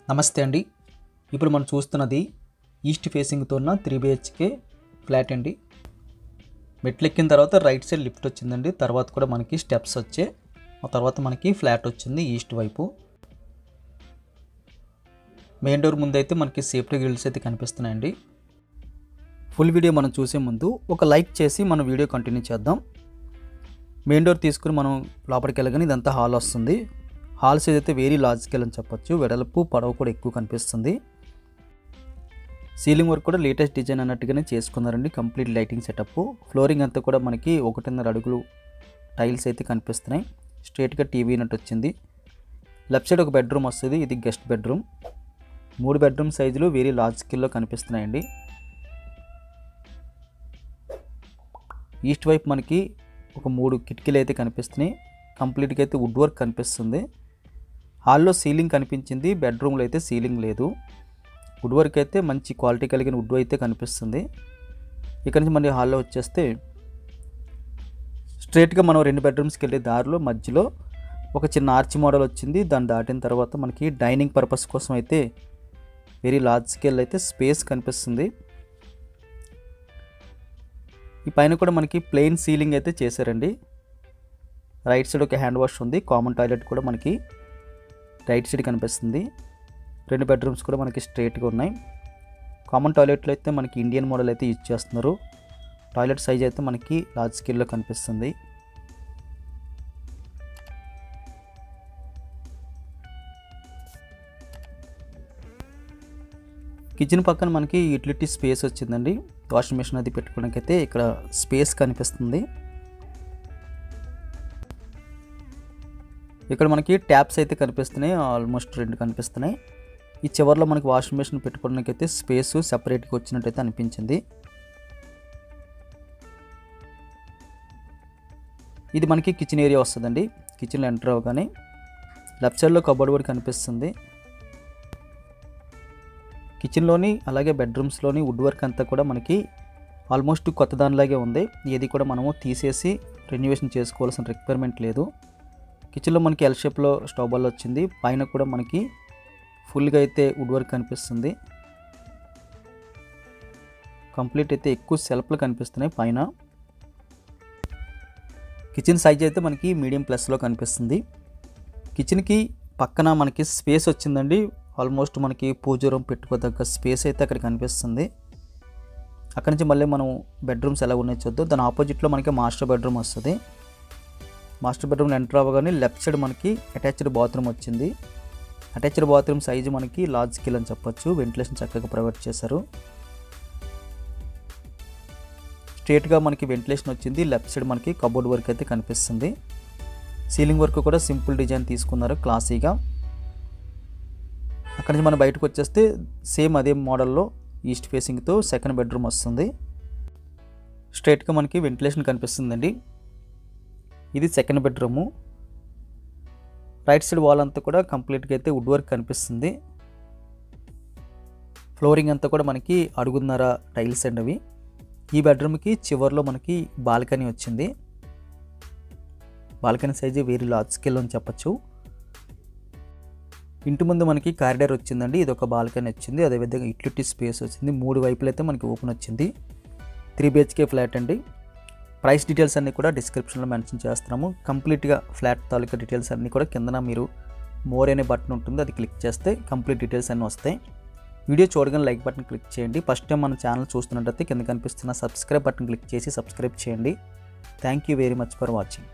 నమస్తే అండి. ఇప్పుడు మనం చూస్తున్నది ఈస్ట్ ఫేసింగ్తో ఉన్న 3 BHK ఫ్లాట్ అండి. మెట్లెక్కిన తర్వాత రైట్ సైడ్ లిఫ్ట్ వచ్చిందండి. తర్వాత కూడా మనకి స్టెప్స్ వచ్చే ఆ తర్వాత మనకి ఫ్లాట్ వచ్చింది ఈస్ట్ వైపు. మెయిన్ డోర్ ముందు అయితే మనకి సేఫ్టీ గ్రిల్స్ అయితే కనిపిస్తున్నాయండి. ఫుల్ వీడియో మనం చూసే ముందు ఒక లైక్ చేసి మనం వీడియో కంటిన్యూ చేద్దాం. మెయిన్ డోర్ తీసుకుని మనం లోపలికి వెళ్ళగానే ఇదంతా హాల్ వస్తుంది. హాల్ సైజ్ అయితే వెరీ లార్జ్ స్కేల్ అని చెప్పొచ్చు. వెడల్పు పొడవు కూడా ఎక్కువ కనిపిస్తుంది. సీలింగ్ వర్క్ కూడా లేటెస్ట్ డిజైన్ అన్నట్టుగానే చేసుకున్నారండి. Complete lighting setup. ఫ్లోరింగ్ అంతా కూడా మనకి 1.5 అడుగులు టైల్స్ అయితే కనిపిస్తున్నాయి. స్ట్రేట్గా టీవీ నట్టు వచ్చింది. లెఫ్ట్ సైడ్ ఒక బెడ్రూమ్ వస్తుంది. ఇది గెస్ట్ బెడ్రూమ్. 3 బెడ్రూమ్ సైజులు వెరీ లార్జ్ స్కేల్లో కనిపిస్తున్నాయండి. ఈస్ట్ వైపు మనకి ఒక 3 కిటికీలు అయితే కనిపిస్తున్నాయి. కంప్లీట్గా అయితే వుడ్ వర్క్ కనిపిస్తుంది. హాల్లో సీలింగ్ కనిపించింది. బెడ్రూమ్లో అయితే సీలింగ్ లేదు. వుడ్ వర్క్ అయితే మంచి క్వాలిటీ కలిగిన వుడ్ అయితే కనిపిస్తుంది. ఇక్కడ నుంచి మళ్ళీ హాల్లో వచ్చేస్తే స్ట్రైట్గా మనం 2 బెడ్రూమ్స్కి వెళ్ళే దారిలో మధ్యలో ఒక చిన్న ఆర్చ్ మోడల్ వచ్చింది. దాన్ని దాటిన తర్వాత మనకి డైనింగ్ పర్పస్ కోసం అయితే వెరీ లార్జ్ స్కేల్ అయితే స్పేస్ కనిపిస్తుంది. ఈ పైన కూడా మనకి ప్లెయిన్ సీలింగ్ అయితే చేశారండి. రైట్ సైడ్ ఒక హ్యాండ్ వాష్ ఉంది. కామన్ టాయిలెట్ కూడా మనకి రైట్ సైడ్ కనిపిస్తుంది. 2 బెడ్రూమ్స్ కూడా మనకి స్ట్రైట్గా ఉన్నాయి. కామన్ టాయిలెట్లో అయితే మనకి ఇండియన్ మోడల్ అయితే యూజ్ చేస్తున్నారు. టాయిలెట్ సైజ్ అయితే మనకి లార్జ్ స్కేల్లో కనిపిస్తుంది. కిచెన్ పక్కన మనకి యూటిలిటీ స్పేస్ వచ్చిందండి. వాషింగ్ మెషిన్ అది పెట్టుకోవడానికి అయితే ఇక్కడ స్పేస్ కనిపిస్తుంది. ఇక్కడ మనకి ట్యాప్స్ అయితే కనిపిస్తున్నాయి. ఆల్మోస్ట్ 2 కనిపిస్తున్నాయి. ఈ చివర్లో మనకి వాషింగ్ మెషిన్ పెట్టుకోవడానికి అయితే స్పేస్ సెపరేట్గా వచ్చినట్టయితే అనిపించింది. ఇది మనకి కిచెన్ ఏరియా వస్తుందండి. కిచెన్లో ఎంటర్ అవ్వగానే లెఫ్ట్ సైడ్లో కబోర్డ్ కూడా కనిపిస్తుంది. కిచెన్లోని అలాగే బెడ్రూమ్స్లోని వుడ్ వర్క్ అంతా కూడా మనకి ఆల్మోస్ట్ కొత్త దానిలాగే ఉంది. ఏది కూడా మనము తీసేసి రెన్యువేషన్ చేసుకోవాల్సిన రిక్వైర్మెంట్ లేదు. కిచెన్లో మనకి ఎల్ షేప్లో స్టవ్ బాల్ వచ్చింది. పైన కూడా మనకి ఫుల్గా అయితే వుడ్ వర్క్ కనిపిస్తుంది. కంప్లీట్ అయితే ఎక్కువ సెల్ఫ్లు కనిపిస్తున్నాయి పైన. కిచెన్ సైజ్ అయితే మనకి మీడియం ప్లస్లో కనిపిస్తుంది. కిచెన్కి పక్కన మనకి స్పేస్ వచ్చిందండి. ఆల్మోస్ట్ మనకి పూజ రూమ్ పెట్టుకోదగ్గ స్పేస్ అయితే అక్కడ కనిపిస్తుంది. అక్కడి నుంచి మళ్ళీ మనం బెడ్రూమ్స్ ఎలా ఉన్నాయో చూద్దాం. దాని ఆపోజిట్లో మనకి మాస్టర్ బెడ్రూమ్ వస్తుంది. మాస్టర్ బెడ్రూమ్లో ఎంటర్ అవ్వగానే లెఫ్ట్ సైడ్ మనకి అటాచ్డ్ బాత్రూమ్ వచ్చింది. అటాచ్డ్ బాత్రూమ్ సైజు మనకి లార్జ్ స్కేల్ అని చెప్పొచ్చు. వెంటిలేషన్ చక్కగా ప్రొవైడ్ చేశారు. స్ట్రేట్గా మనకి వెంటిలేషన్ వచ్చింది. లెఫ్ట్ సైడ్ మనకి కబోర్డ్ వర్క్ అయితే కనిపిస్తుంది. సీలింగ్ వర్క్ కూడా సింపుల్ డిజైన్ తీసుకున్నారు క్లాసీగా. అక్కడి నుంచి మనం బయటకు వచ్చేస్తే సేమ్ అదే మోడల్లో ఈస్ట్ ఫేసింగ్తో సెకండ్ బెడ్రూమ్ వస్తుంది. స్ట్రేట్గా మనకి వెంటిలేషన్ కనిపిస్తుందండి. ఇది second bedroom. Right side wall అంతా కూడా కంప్లీట్గా అయితే వుడ్ వర్క్ కనిపిస్తుంది. ఫ్లోరింగ్ అంతా కూడా మనకి అడుగున్నర టైల్స్ అండి అవి. ఈ బెడ్రూమ్కి చివర్లో మనకి బాల్కనీ వచ్చింది. Balcony size very large scale అని చెప్పచ్చు. ఇంటి ముందు మనకి కారిడార్ వచ్చిందండి. ఇది ఒక బాల్కనీ వచ్చింది. అదేవిధంగా యూటిలిటీ స్పేస్ వచ్చింది. 3 వైపులు అయితే మనకి ఓపెన్ వచ్చింది. 3 BHK ఫ్లాట్ అండి. ప్రైస్ డీటెయిల్స్ అన్నీ కూడా డిస్క్రిప్షన్లో మెన్షన్ చేస్తున్నాము. కంప్లీట్గా ఫ్లాట్ తాలూకా డీటెయిల్స్ అన్నీ కూడా కిందన మీరు మోర్ అనే బటన్ ఉంటుంది. అది క్లిక్ చేస్తే కంప్లీట్ డీటెయిల్స్ అన్నీ వస్తాయి. వీడియో చూడగానే లైక్ బటన్ క్లిక్ చేయండి. ఫస్ట్ టైం మన ఛానల్ చూస్తున్నట్టయితే కింద కనిపిస్తున్న సబ్స్క్రైబ్ బటన్ క్లిక్ చేసి సబ్స్క్రైబ్ చేయండి. Thank you very much for watching.